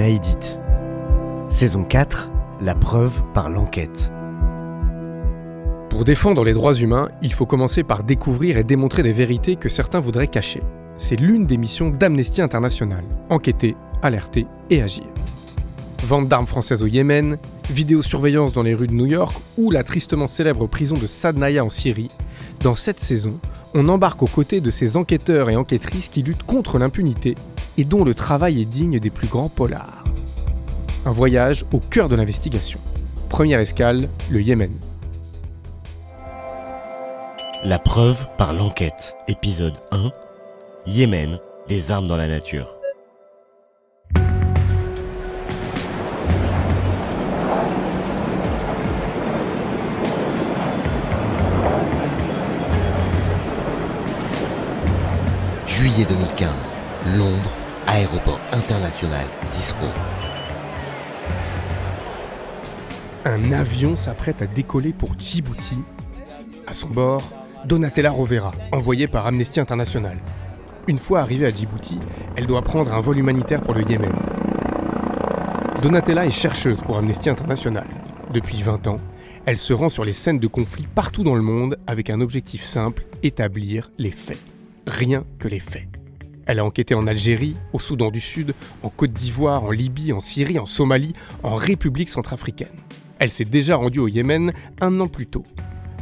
Edith. Saison 4, la preuve par l'enquête. Pour défendre les droits humains, il faut commencer par découvrir et démontrer des vérités que certains voudraient cacher. C'est l'une des missions d'Amnesty International, enquêter, alerter et agir. Vente d'armes françaises au Yémen, vidéosurveillance dans les rues de New York ou la tristement célèbre prison de Sadnaya en Syrie, dans cette saison, on embarque aux côtés de ces enquêteurs et enquêtrices qui luttent contre l'impunité et dont le travail est digne des plus grands polars. Un voyage au cœur de l'investigation. Première escale, le Yémen. La preuve par l'enquête. Épisode 1. Yémen, des armes dans la nature. Juillet 2015, Londres, aéroport international d'Heathrow. Un avion s'apprête à décoller pour Djibouti. À son bord, Donatella Rovera, envoyée par Amnesty International. Une fois arrivée à Djibouti, elle doit prendre un vol humanitaire pour le Yémen. Donatella est chercheuse pour Amnesty International. Depuis 20 ans, elle se rend sur les scènes de conflits partout dans le monde avec un objectif simple, établir les faits. Rien que les faits. Elle a enquêté en Algérie, au Soudan du Sud, en Côte d'Ivoire, en Libye, en Syrie, en Somalie, en République centrafricaine. Elle s'est déjà rendue au Yémen 1 an plus tôt.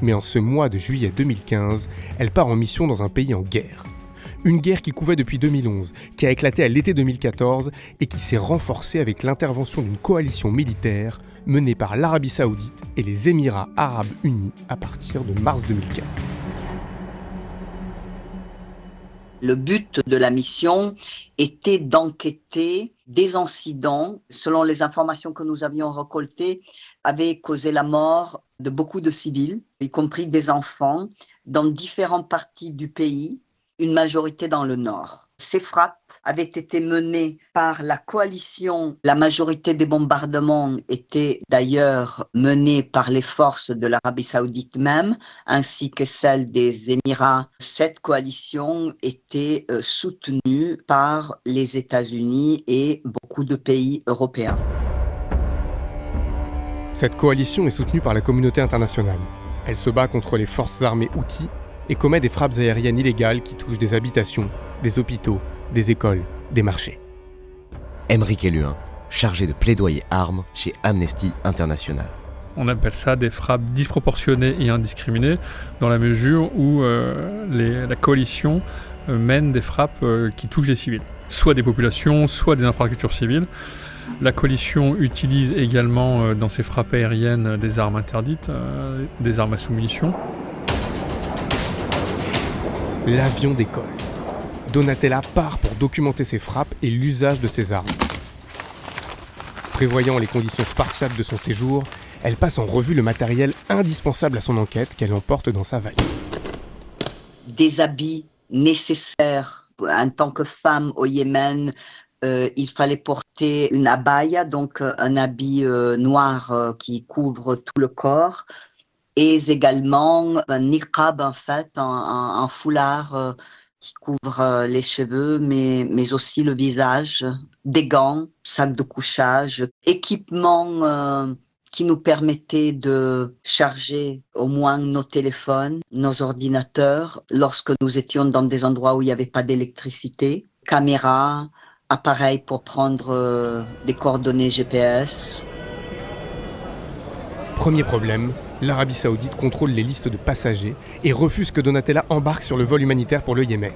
Mais en ce mois de juillet 2015, elle part en mission dans un pays en guerre. Une guerre qui couvait depuis 2011, qui a éclaté à l'été 2014 et qui s'est renforcée avec l'intervention d'une coalition militaire menée par l'Arabie Saoudite et les Émirats Arabes Unis à partir de mars 2015. Le but de la mission était d'enquêter des incidents, selon les informations que nous avions récoltées, avaient causé la mort de beaucoup de civils, y compris des enfants, dans différentes parties du pays, une majorité dans le nord. Ces frappes avaient été menées par la coalition. La majorité des bombardements étaient d'ailleurs menés par les forces de l'Arabie Saoudite même, ainsi que celles des Émirats. Cette coalition était soutenue par les États-Unis et beaucoup de pays européens. Cette coalition est soutenue par la communauté internationale. Elle se bat contre les forces armées Houthis et commet des frappes aériennes illégales qui touchent des habitations, des hôpitaux, des écoles, des marchés. Aymeric Eluin, chargé de plaidoyer armes chez Amnesty International. On appelle ça des frappes disproportionnées et indiscriminées, dans la mesure où la coalition mène des frappes qui touchent les civils, soit des populations, soit des infrastructures civiles. La coalition utilise également dans ses frappes aériennes des armes interdites, des armes à sous-munitions. L'avion décolle. Donatella part pour documenter ses frappes et l'usage de ses armes. Prévoyant les conditions spartiates de son séjour, elle passe en revue le matériel indispensable à son enquête qu'elle emporte dans sa valise. Des habits nécessaires en tant que femme au Yémen. Il fallait porter une abaya, donc un habit noir qui couvre tout le corps, et également un niqab, en fait, un foulard qui couvre les cheveux, mais aussi le visage, des gants, sac de couchage, équipement qui nous permettait de charger au moins nos téléphones, nos ordinateurs, lorsque nous étions dans des endroits où il n'y avait pas d'électricité, caméras, appareils pour prendre des coordonnées GPS. Premier problème, l'Arabie Saoudite contrôle les listes de passagers et refuse que Donatella embarque sur le vol humanitaire pour le Yémen.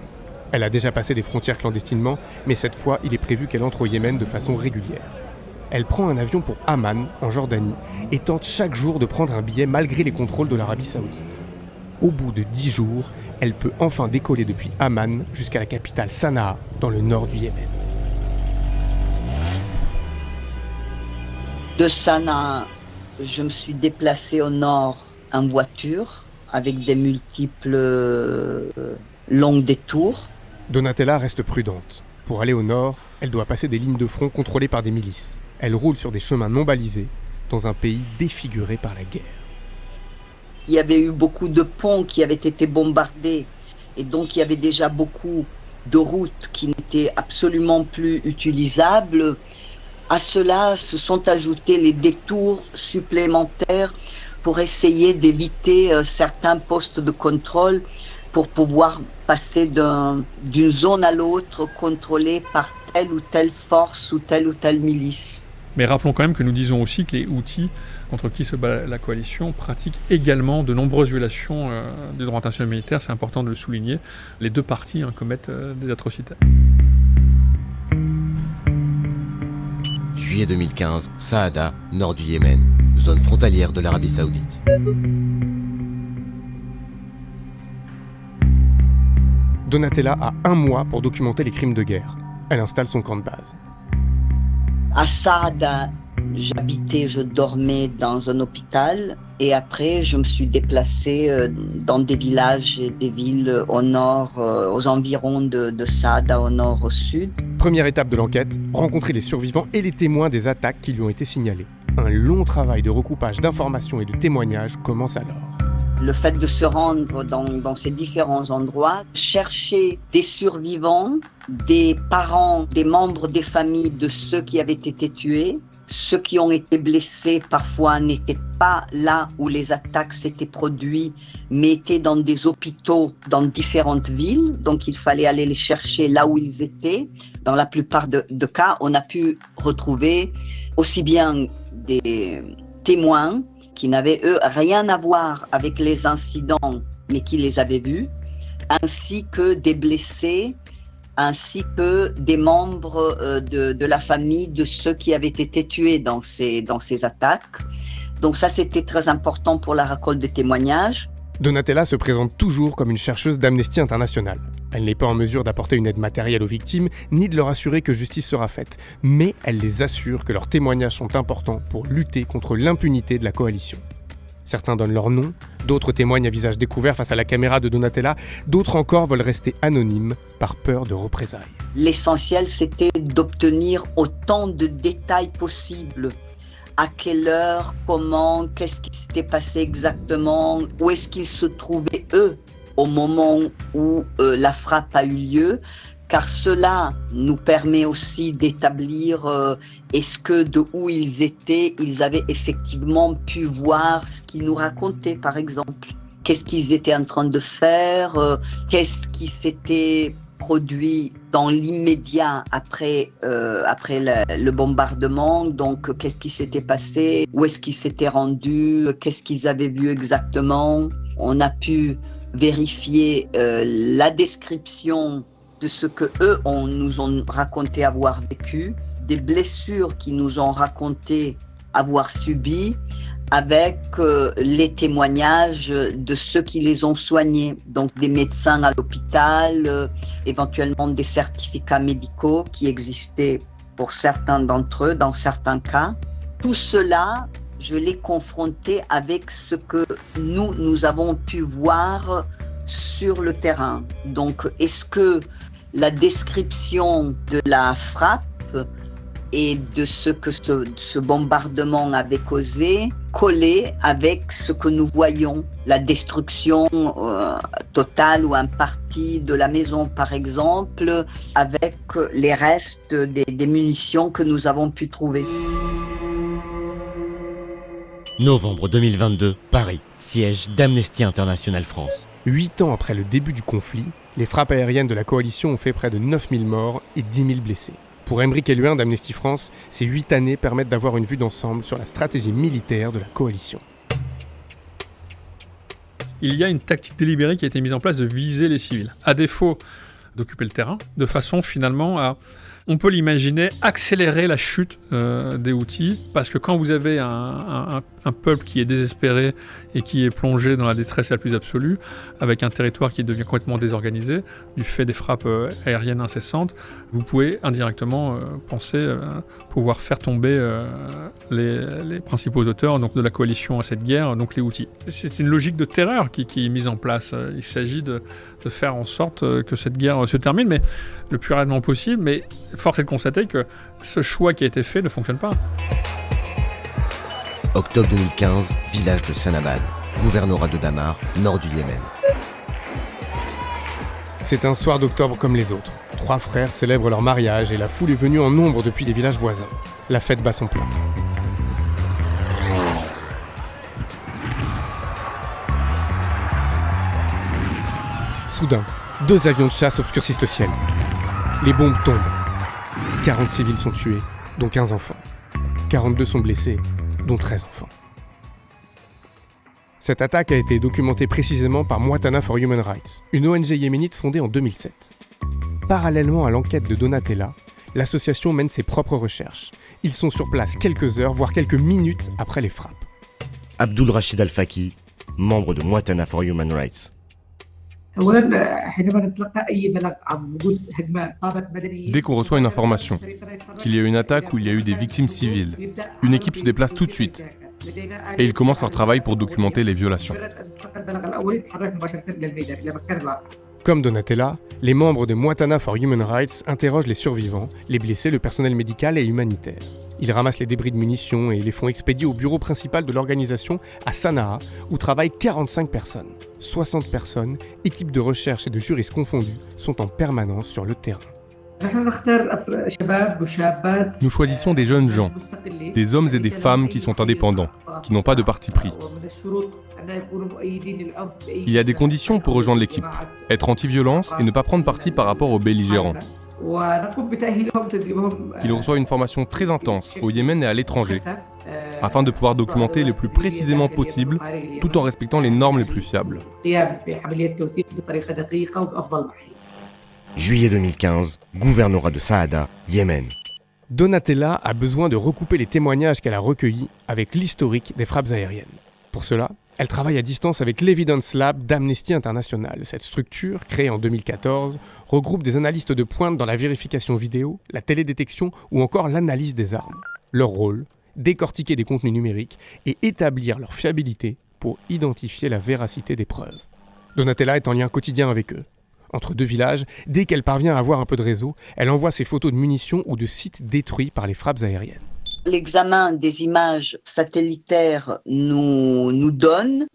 Elle a déjà passé des frontières clandestinement, mais cette fois, il est prévu qu'elle entre au Yémen de façon régulière. Elle prend un avion pour Amman, en Jordanie, et tente chaque jour de prendre un billet malgré les contrôles de l'Arabie Saoudite. Au bout de 10 jours, elle peut enfin décoller depuis Amman jusqu'à la capitale Sanaa, dans le nord du Yémen. De Sanaa, je me suis déplacée au nord en voiture avec des multiples longs détours. Donatella reste prudente. Pour aller au nord, elle doit passer des lignes de front contrôlées par des milices. Elle roule sur des chemins non balisés dans un pays défiguré par la guerre. Il y avait eu beaucoup de ponts qui avaient été bombardés et donc il y avait déjà beaucoup de routes qui n'étaient absolument plus utilisables. À cela se sont ajoutés les détours supplémentaires pour essayer d'éviter certains postes de contrôle pour pouvoir passer d'une zone à l'autre contrôlée par telle ou telle force ou telle milice. Mais rappelons quand même que nous disons aussi que les Houthis, contre qui se bat la coalition, pratiquent également de nombreuses violations du droit international militaire, c'est important de le souligner. Les deux parties commettent des atrocités. Juillet 2015, Saada, nord du Yémen, zone frontalière de l'Arabie Saoudite. Donatella a 1 mois pour documenter les crimes de guerre. Elle installe son camp de base. À Saada, j'habitais, je dormais dans un hôpital et après je me suis déplacée dans des villages et des villes au nord, aux environs de Saada, au nord, au sud. Première étape de l'enquête, rencontrer les survivants et les témoins des attaques qui lui ont été signalées. Un long travail de recoupage d'informations et de témoignages commence alors. Le fait de se rendre dans ces différents endroits, chercher des survivants, des parents, des membres des familles de ceux qui avaient été tués. Ceux qui ont été blessés parfois n'étaient pas là où les attaques s'étaient produites, mais étaient dans des hôpitaux dans différentes villes. Donc il fallait aller les chercher là où ils étaient. Dans la plupart de cas, on a pu retrouver aussi bien des témoins qui n'avaient, eux, rien à voir avec les incidents, mais qui les avaient vus, ainsi que des blessés, ainsi que des membres de la famille de ceux qui avaient été tués dans ces attaques. Donc ça, c'était très important pour la récolte des témoignages. Donatella se présente toujours comme une chercheuse d'Amnesty International. Elle n'est pas en mesure d'apporter une aide matérielle aux victimes, ni de leur assurer que justice sera faite. Mais elle les assure que leurs témoignages sont importants pour lutter contre l'impunité de la coalition. Certains donnent leur nom, d'autres témoignent à visage découvert face à la caméra de Donatella, d'autres encore veulent rester anonymes par peur de représailles. L'essentiel, c'était d'obtenir autant de détails possibles. À quelle heure, comment, qu'est-ce qui s'était passé exactement, où est-ce qu'ils se trouvaient eux au moment où la frappe a eu lieu, car cela nous permet aussi d'établir est-ce que de où ils étaient, ils avaient effectivement pu voir ce qu'ils nous racontaient par exemple. Qu'est-ce qu'ils étaient en train de faire, qu'est-ce qui s'était produit dans l'immédiat après le bombardement, donc qu'est-ce qui s'était passé, où est-ce qu'ils s'étaient rendus, qu'est-ce qu'ils avaient vu exactement. On a pu vérifier la description de ce que eux nous ont raconté avoir vécu, des blessures qu'ils nous ont raconté avoir subies, avec les témoignages de ceux qui les ont soignés, donc des médecins à l'hôpital, éventuellement des certificats médicaux qui existaient pour certains d'entre eux, dans certains cas. Tout cela, je l'ai confronté avec ce que nous avons pu voir sur le terrain. Donc, est-ce que la description de la frappe et de ce que ce bombardement avait causé collait avec ce que nous voyons, la destruction totale ou en partie de la maison par exemple, avec les restes des munitions que nous avons pu trouver. Novembre 2022, Paris, siège d'Amnesty International France. 8 ans après le début du conflit, les frappes aériennes de la coalition ont fait près de 9000 morts et 10 000 blessés. Pour Aymeric Eluin d'Amnesty France, ces 8 années permettent d'avoir une vue d'ensemble sur la stratégie militaire de la coalition. Il y a une tactique délibérée qui a été mise en place de viser les civils, à défaut d'occuper le terrain, de façon finalement à, on peut l'imaginer, accélérer la chute des Houthis, parce que quand vous avez un peuple qui est désespéré et qui est plongé dans la détresse la plus absolue, avec un territoire qui devient complètement désorganisé, du fait des frappes aériennes incessantes, vous pouvez indirectement penser pouvoir faire tomber les principaux auteurs donc, de la coalition à cette guerre, donc les Houthis. C'est une logique de terreur qui est mise en place. Il s'agit de faire en sorte que cette guerre se termine, mais le plus rapidement possible, mais force est de constater que ce choix qui a été fait ne fonctionne pas. Octobre 2015, village de Sanabad, gouvernorat de Damar, nord du Yémen. C'est un soir d'octobre comme les autres. 3 frères célèbrent leur mariage et la foule est venue en nombre depuis les villages voisins. La fête bat son plein. Soudain, 2 avions de chasse obscurcissent le ciel. Les bombes tombent. 40 civils sont tués, dont 15 enfants. 42 sont blessés, dont 13 enfants. Cette attaque a été documentée précisément par Mwatana for Human Rights, une ONG yéménite fondée en 2007. Parallèlement à l'enquête de Donatella, l'association mène ses propres recherches. Ils sont sur place quelques heures, voire quelques minutes après les frappes. Abdul Rachid Al-Faki, membre de Mwatana for Human Rights. Dès qu'on reçoit une information, qu'il y a une attaque où il y a eu des victimes civiles, une équipe se déplace tout de suite et ils commencent leur travail pour documenter les violations. Comme Donatella, les membres de Mwatana for Human Rights interrogent les survivants, les blessés, le personnel médical et humanitaire. Ils ramassent les débris de munitions et les font expédier au bureau principal de l'organisation à Sanaa, où travaillent 45 personnes. 60 personnes, équipes de recherche et de juristes confondus, sont en permanence sur le terrain. Nous choisissons des jeunes gens, des hommes et des femmes qui sont indépendants, qui n'ont pas de parti pris. Il y a des conditions pour rejoindre l'équipe, être anti-violence et ne pas prendre parti par rapport aux belligérants. Ils reçoivent une formation très intense au Yémen et à l'étranger, afin de pouvoir documenter le plus précisément possible, tout en respectant les normes les plus fiables. Juillet 2015, gouvernorat de Saada, Yémen. Donatella a besoin de recouper les témoignages qu'elle a recueillis avec l'historique des frappes aériennes. Pour cela, elle travaille à distance avec l'Evidence Lab d'Amnesty International. Cette structure, créée en 2014, regroupe des analystes de pointe dans la vérification vidéo, la télédétection ou encore l'analyse des armes. Leur rôle, décortiquer des contenus numériques et établir leur fiabilité pour identifier la véracité des preuves. Donatella est en lien quotidien avec eux. Entre 2 villages, dès qu'elle parvient à avoir un peu de réseau, elle envoie ses photos de munitions ou de sites détruits par les frappes aériennes. L'examen des images satellitaires nous donne,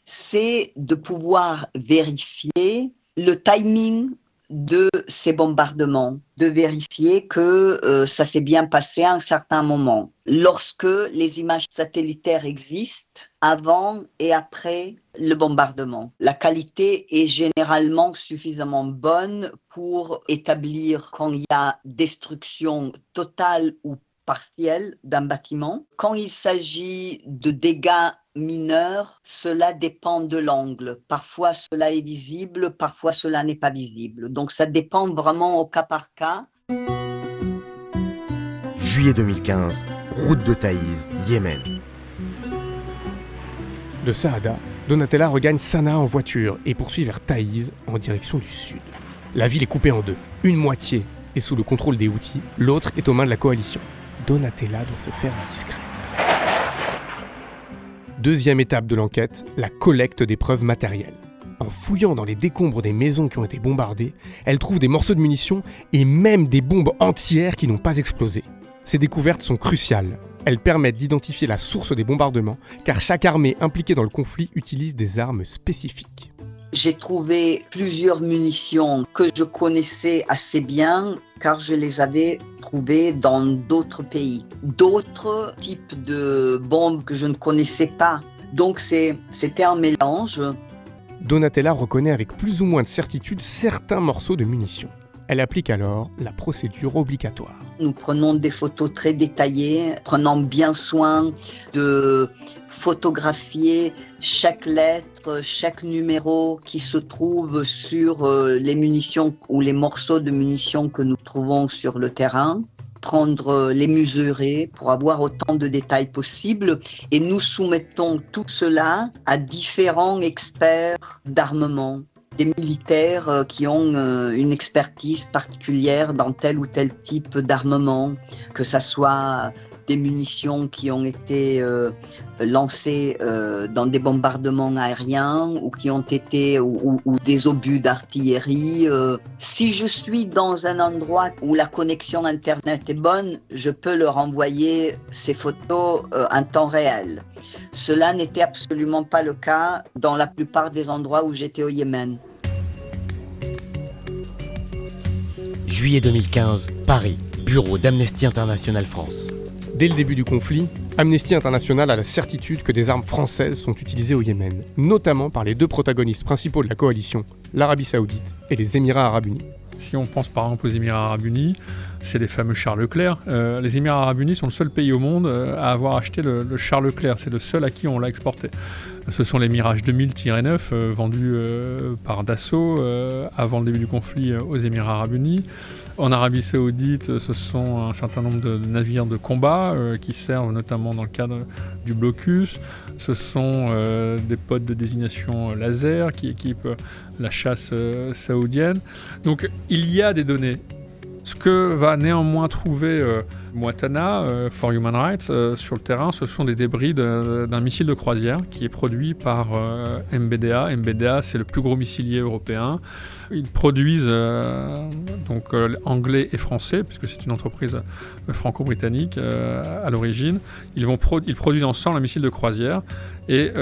c'est de pouvoir vérifier le timing de ces bombardements, de vérifier que ça s'est bien passé à un certain moment. Lorsque les images satellitaires existent, avant et après le bombardement, la qualité est généralement suffisamment bonne pour établir quand il y a destruction totale ou partielle d'un bâtiment. Quand il s'agit de dégâts mineurs, cela dépend de l'angle. Parfois cela est visible, parfois cela n'est pas visible. Donc ça dépend vraiment au cas par cas. Juillet 2015, route de Taïz, Yémen. De Saada, Donatella regagne Sanaa en voiture et poursuit vers Taïz en direction du sud. La ville est coupée en 2. Une moitié est sous le contrôle des Houthis, l'autre est aux mains de la coalition. Donatella doit se faire discrète. Deuxième étape de l'enquête, la collecte des preuves matérielles. En fouillant dans les décombres des maisons qui ont été bombardées, elle trouve des morceaux de munitions et même des bombes entières qui n'ont pas explosé. Ces découvertes sont cruciales. Elles permettent d'identifier la source des bombardements, car chaque armée impliquée dans le conflit utilise des armes spécifiques. J'ai trouvé plusieurs munitions que je connaissais assez bien car je les avais trouvées dans d'autres pays. D'autres types de bombes que je ne connaissais pas. Donc c'était un mélange. Donatella reconnaît avec plus ou moins de certitude certains morceaux de munitions. Elle applique alors la procédure obligatoire. Nous prenons des photos très détaillées, prenant bien soin de photographier chaque lettre, chaque numéro qui se trouve sur les munitions ou les morceaux de munitions que nous trouvons sur le terrain, les mesurer pour avoir autant de détails possible et nous soumettons tout cela à différents experts d'armement. Des militaires qui ont une expertise particulière dans tel ou tel type d'armement, que ce soit des munitions qui ont été lancées dans des bombardements aériens ou qui ont été ou des obus d'artillerie. Si je suis dans un endroit où la connexion Internet est bonne, je peux leur envoyer ces photos en temps réel. Cela n'était absolument pas le cas dans la plupart des endroits où j'étais au Yémen. Juillet 2015, Paris, bureau d'Amnesty International France. Dès le début du conflit, Amnesty International a la certitude que des armes françaises sont utilisées au Yémen, notamment par les deux protagonistes principaux de la coalition, l'Arabie Saoudite et les Émirats Arabes Unis. Si on pense par exemple aux Émirats Arabes Unis, c'est les fameux chars Leclerc. Les Émirats Arabes Unis sont le seul pays au monde à avoir acheté le char Leclerc. C'est le seul à qui on l'a exporté. Ce sont les Mirage 2000-9 vendus par Dassault avant le début du conflit aux Émirats Arabes Unis. En Arabie Saoudite, ce sont un certain nombre de navires de combat qui servent notamment dans le cadre du blocus. Ce sont des pods de désignation laser qui équipent la chasse saoudienne. Donc il y a des données. Ce que va néanmoins trouver Mouatana, For Human Rights, sur le terrain, ce sont des débris d'un missile de croisière qui est produit par MBDA. MBDA, c'est le plus gros missilier européen. Ils produisent anglais et français, puisque c'est une entreprise franco-britannique à l'origine. Ils produisent ensemble un missile de croisière et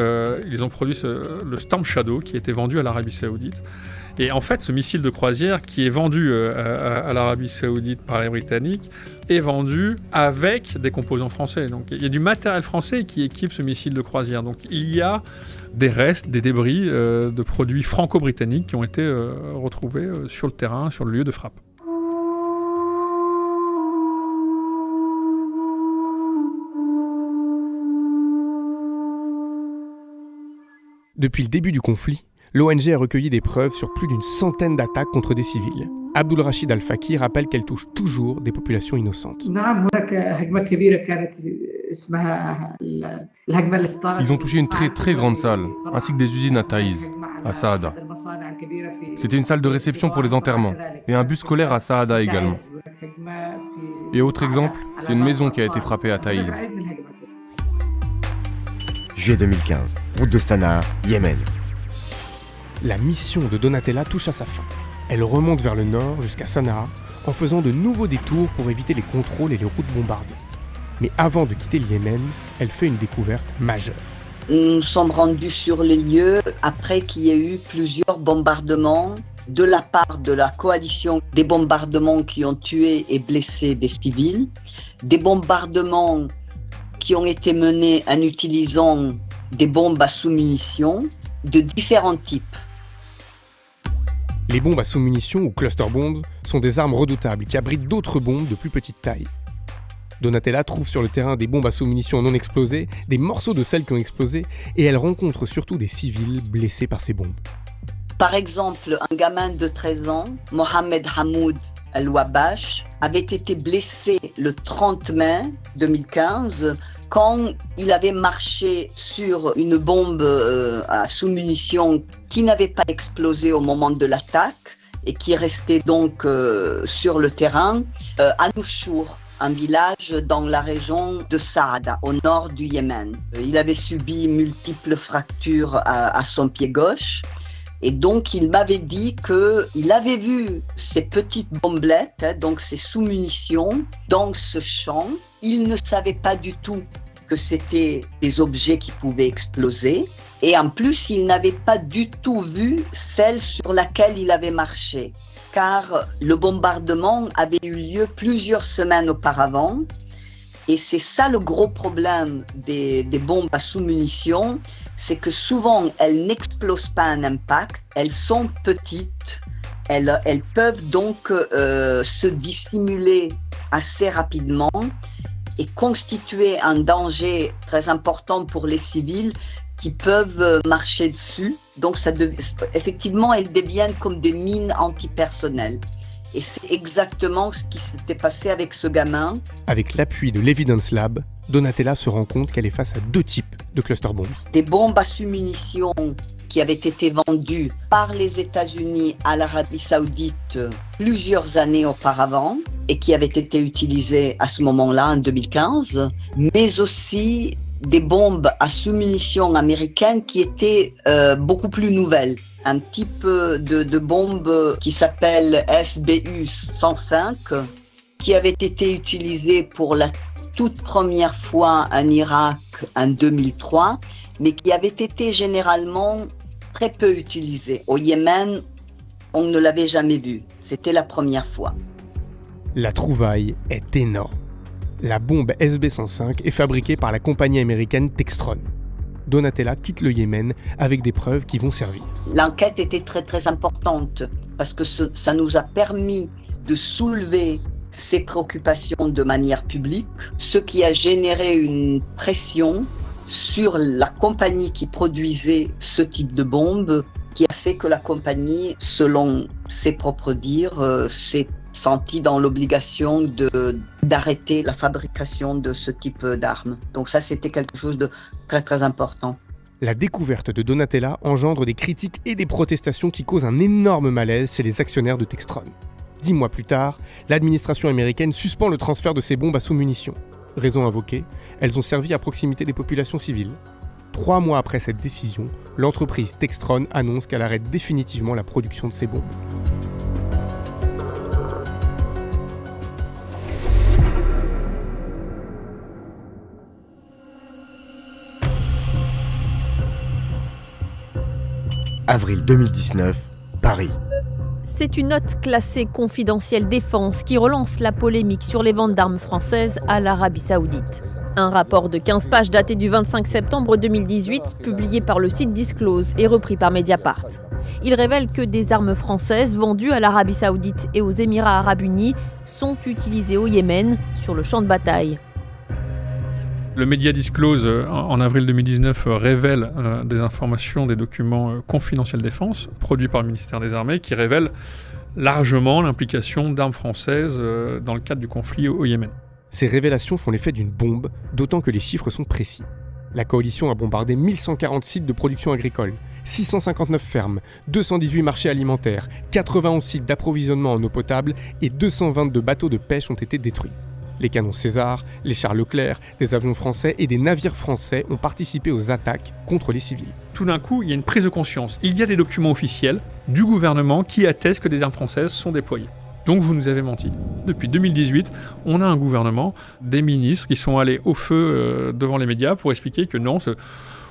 ils ont produit le Storm Shadow qui a été vendu à l'Arabie Saoudite. Et en fait, ce missile de croisière qui est vendu à l'Arabie Saoudite par les Britanniques est vendu avec des composants français. Donc il y a du matériel français qui équipe ce missile de croisière. Donc il y a des restes, des débris de produits franco-britanniques qui ont été retrouvés sur le terrain, sur le lieu de frappe. Depuis le début du conflit, l'ONG a recueilli des preuves sur plus d'une centaine d'attaques contre des civils. Abdul Rachid Al-Faki rappelle qu'elle touche toujours des populations innocentes. Ils ont touché une très très grande salle, ainsi que des usines à Taïz, à Saada. C'était une salle de réception pour les enterrements, et un bus scolaire à Saada également. Et autre exemple, c'est une maison qui a été frappée à Taïz. Juillet 2015, route de Sanaa, Yémen. La mission de Donatella touche à sa fin. Elle remonte vers le nord jusqu'à Sanaa en faisant de nouveaux détours pour éviter les contrôles et les routes bombardées. Mais avant de quitter le Yémen, elle fait une découverte majeure. Nous sommes rendus sur les lieux après qu'il y ait eu plusieurs bombardements de la part de la coalition, des bombardements qui ont tué et blessé des civils, des bombardements qui ont été menés en utilisant des bombes à sous-munitions de différents types. Les bombes à sous-munitions ou cluster bombs sont des armes redoutables qui abritent d'autres bombes de plus petite taille. Donatella trouve sur le terrain des bombes à sous-munitions non explosées, des morceaux de celles qui ont explosé, et elle rencontre surtout des civils blessés par ces bombes. Par exemple, un gamin de 13 ans, Mohamed Hamoud El-Wabash, avait été blessé le 30 mai 2015 quand il avait marché sur une bombe à sous-munitions qui n'avait pas explosé au moment de l'attaque et qui est restée donc sur le terrain à Noushour, un village dans la région de Saada, au nord du Yémen. Il avait subi multiples fractures à son pied gauche. Et donc, il m'avait dit qu'il avait vu ces petites bombelettes, donc ces sous-munitions, dans ce champ. Il ne savait pas du tout que c'était des objets qui pouvaient exploser. Et en plus, il n'avait pas du tout vu celle sur laquelle il avait marché. Car le bombardement avait eu lieu plusieurs semaines auparavant. Et c'est ça le gros problème des bombes à sous-munitions, c'est que souvent, elles n'explosent pas un impact, elles sont petites, elles peuvent donc se dissimuler assez rapidement et constituer un danger très important pour les civils qui peuvent marcher dessus. Donc effectivement, elles deviennent comme des mines antipersonnelles. Et c'est exactement ce qui s'était passé avec ce gamin. Avec l'appui de l'Evidence Lab, Donatella se rend compte qu'elle est face à deux types de cluster bombs. Des bombes à sous-munitions qui avaient été vendues par les États-Unis à l'Arabie Saoudite plusieurs années auparavant et qui avaient été utilisées à ce moment-là, en 2015, mais aussi des bombes à sous-munitions américaines qui étaient beaucoup plus nouvelles. Un type de bombe qui s'appelle SBU-105, qui avait été utilisé pour la toute première fois en Irak en 2003, mais qui avait été généralement très peu utilisé. Au Yémen, on ne l'avait jamais vu. C'était la première fois. La trouvaille est énorme. La bombe SB105 est fabriquée par la compagnie américaine Textron. Donatella quitte le Yémen avec des preuves qui vont servir. L'enquête était très très importante parce que ça nous a permis de soulever ces préoccupations de manière publique, ce qui a généré une pression sur la compagnie qui produisait ce type de bombe, qui a fait que la compagnie, selon ses propres dires, s'est sentie dans l'obligation d'arrêter la fabrication de ce type d'armes. Donc ça, c'était quelque chose de très très important. La découverte de Donatella engendre des critiques et des protestations qui causent un énorme malaise chez les actionnaires de Textron. 10 mois plus tard, l'administration américaine suspend le transfert de ces bombes à sous-munitions. Raison invoquée, elles ont servi à proximité des populations civiles. 3 mois après cette décision, l'entreprise Textron annonce qu'elle arrête définitivement la production de ces bombes. Avril 2019, Paris. C'est une note classée confidentielle défense qui relance la polémique sur les ventes d'armes françaises à l'Arabie Saoudite. Un rapport de 15 pages daté du 25 septembre 2018, publié par le site Disclose et repris par Mediapart. Il révèle que des armes françaises vendues à l'Arabie Saoudite et aux Émirats Arabes Unis sont utilisées au Yémen sur le champ de bataille. Le média Disclose, en avril 2019, révèle des informations, des documents confidentiels défense produits par le ministère des Armées qui révèlent largement l'implication d'armes françaises dans le cadre du conflit au Yémen. Ces révélations font l'effet d'une bombe, d'autant que les chiffres sont précis. La coalition a bombardé 1140 sites de production agricole, 659 fermes, 218 marchés alimentaires, 91 sites d'approvisionnement en eau potable et 222 bateaux de pêche ont été détruits. Les canons César, les chars Leclerc, des avions français et des navires français ont participé aux attaques contre les civils. Tout d'un coup, il y a une prise de conscience. Il y a des documents officiels du gouvernement qui attestent que des armes françaises sont déployées. Donc vous nous avez menti. Depuis 2018, on a un gouvernement, des ministres qui sont allés au feu devant les médias pour expliquer que non,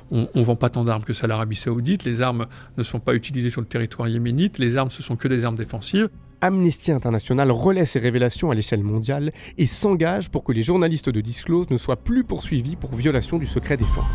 on ne vend pas tant d'armes que ça à l'Arabie Saoudite, les armes ne sont pas utilisées sur le territoire yéménite, les armes ce sont que des armes défensives. Amnesty International relaie ces révélations à l'échelle mondiale et s'engage pour que les journalistes de Disclose ne soient plus poursuivis pour violation du secret défense.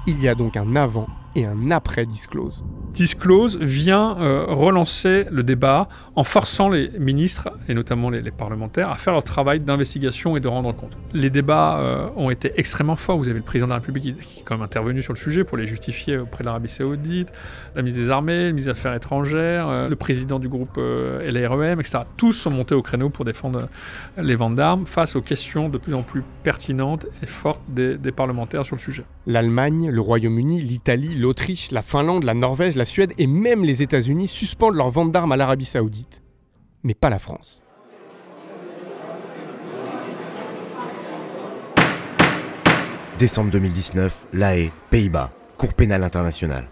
Il y a donc un avant et un après Disclose. Disclose vient relancer le débat en forçant les ministres, et notamment les parlementaires, à faire leur travail d'investigation et de rendre compte. Les débats ont été extrêmement forts. Vous avez le président de la République qui est quand même intervenu sur le sujet pour les justifier auprès de l'Arabie Saoudite, la ministre des Armées, le ministre des Affaires étrangères, le président du groupe LREM, etc. Tous sont montés au créneau pour défendre les ventes d'armes face aux questions de plus en plus pertinentes et fortes des parlementaires sur le sujet. L'Allemagne, le Royaume-Uni, l'Italie, l'Autriche, la Finlande, la Norvège, la Suède et même les États-Unis suspendent leur vente d'armes à l'Arabie Saoudite. Mais pas la France. Décembre 2019, La Haye, Pays-Bas, Cour pénale internationale.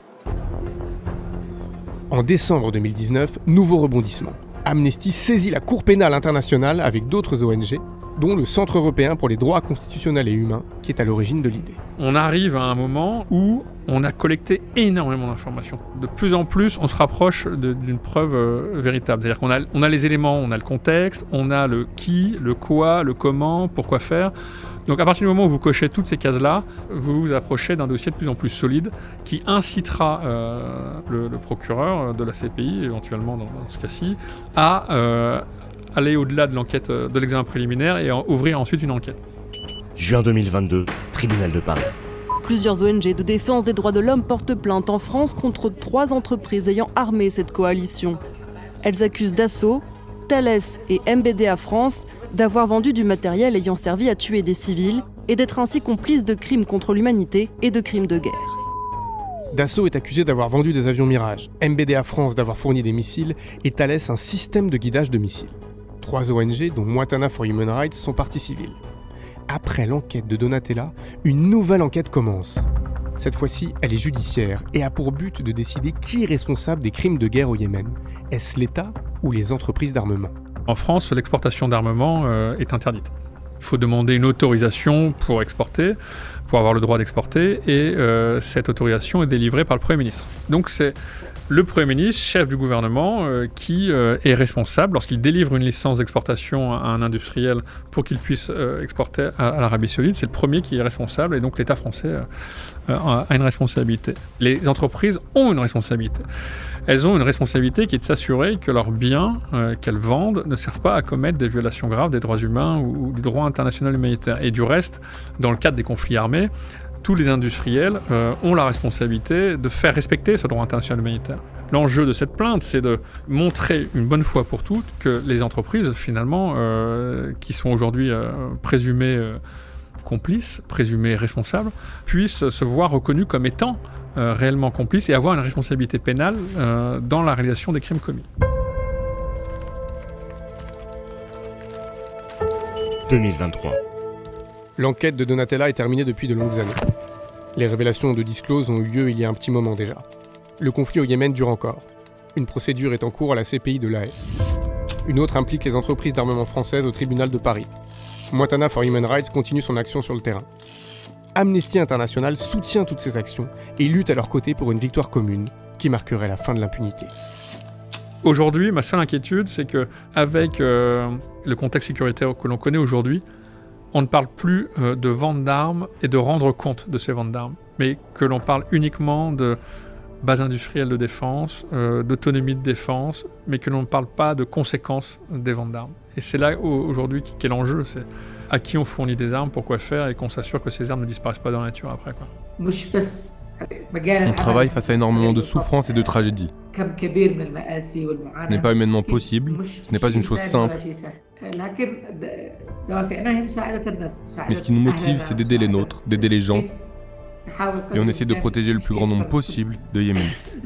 En décembre 2019, nouveau rebondissement. Amnesty saisit la Cour pénale internationale avec d'autres ONG, dont le Centre européen pour les droits constitutionnels et humains, qui est à l'origine de l'idée. On arrive à un moment où on a collecté énormément d'informations. De plus en plus, on se rapproche d'une preuve véritable. C'est-à-dire qu'on a les éléments, on a le contexte, on a le qui, le quoi, le comment, pourquoi faire. Donc à partir du moment où vous cochez toutes ces cases-là, vous vous approchez d'un dossier de plus en plus solide qui incitera le procureur de la CPI, éventuellement dans ce cas-ci, à aller au-delà de l'enquête, de l'examen préliminaire et ouvrir ensuite une enquête. Juin 2022, tribunal de Paris. Plusieurs ONG de défense des droits de l'homme portent plainte en France contre 3 entreprises ayant armé cette coalition. Elles accusent Dassault, Thales et MBDA France d'avoir vendu du matériel ayant servi à tuer des civils et d'être ainsi complices de crimes contre l'humanité et de crimes de guerre. Dassault est accusé d'avoir vendu des avions Mirage, MBDA France d'avoir fourni des missiles et Thales un système de guidage de missiles. 3 ONG, dont Moatana for Human Rights, sont parties civiles. Après l'enquête de Donatella, une nouvelle enquête commence. Cette fois-ci, elle est judiciaire et a pour but de décider qui est responsable des crimes de guerre au Yémen. Est-ce l'État ou les entreprises d'armement ? En France, l'exportation d'armement est interdite. Il faut demander une autorisation pour exporter, pour avoir le droit d'exporter, et cette autorisation est délivrée par le Premier ministre. Donc c'est le Premier ministre, chef du gouvernement, qui est responsable lorsqu'il délivre une licence d'exportation à un industriel pour qu'il puisse exporter à l'Arabie Saoudite. C'est le premier qui est responsable et donc l'État français a une responsabilité. Les entreprises ont une responsabilité. Elles ont une responsabilité qui est de s'assurer que leurs biens qu'elles vendent ne servent pas à commettre des violations graves des droits humains ou du droit international humanitaire. Et du reste, dans le cadre des conflits armés, tous les industriels ont la responsabilité de faire respecter ce droit international humanitaire. L'enjeu de cette plainte, c'est de montrer une bonne fois pour toutes que les entreprises, finalement, qui sont aujourd'hui présumées complices, présumées responsables, puissent se voir reconnues comme étant réellement complices et avoir une responsabilité pénale dans la réalisation des crimes commis. 2023. L'enquête de Donatella est terminée depuis de longues années. Les révélations de Disclose ont eu lieu il y a un petit moment déjà. Le conflit au Yémen dure encore. Une procédure est en cours à la CPI de La Haye. Une autre implique les entreprises d'armement françaises au tribunal de Paris. Montana for Human Rights continue son action sur le terrain. Amnesty International soutient toutes ces actions et lutte à leur côté pour une victoire commune qui marquerait la fin de l'impunité. Aujourd'hui, ma seule inquiétude, c'est qu'avec le contexte sécuritaire que l'on connaît aujourd'hui, on ne parle plus de vente d'armes et de rendre compte de ces ventes d'armes, mais que l'on parle uniquement de base industrielle de défense, d'autonomie de défense, mais que l'on ne parle pas de conséquences des ventes d'armes. Et c'est là aujourd'hui qu'est l'enjeu, c'est à qui on fournit des armes, pourquoi faire, et qu'on s'assure que ces armes ne disparaissent pas dans la nature après, quoi. On travaille face à énormément de souffrances et de tragédies. Ce n'est pas humainement possible, ce n'est pas une chose simple. Mais ce qui nous motive, c'est d'aider les nôtres, d'aider les gens. Et on essaie de protéger le plus grand nombre possible de Yéménites.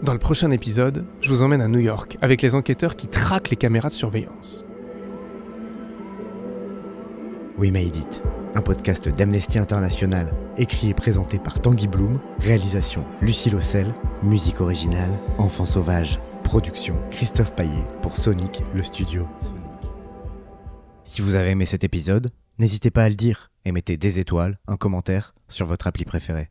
Dans le prochain épisode, je vous emmène à New York avec les enquêteurs qui traquent les caméras de surveillance. We Made It, un podcast d'Amnesty International, écrit et présenté par Tanguy Bloom, réalisation Lucie Lossel, musique originale Enfant Sauvage, production Christophe Paillet pour Sonic, le studio. Si vous avez aimé cet épisode, n'hésitez pas à le dire et mettez des étoiles, un commentaire sur votre appli préférée.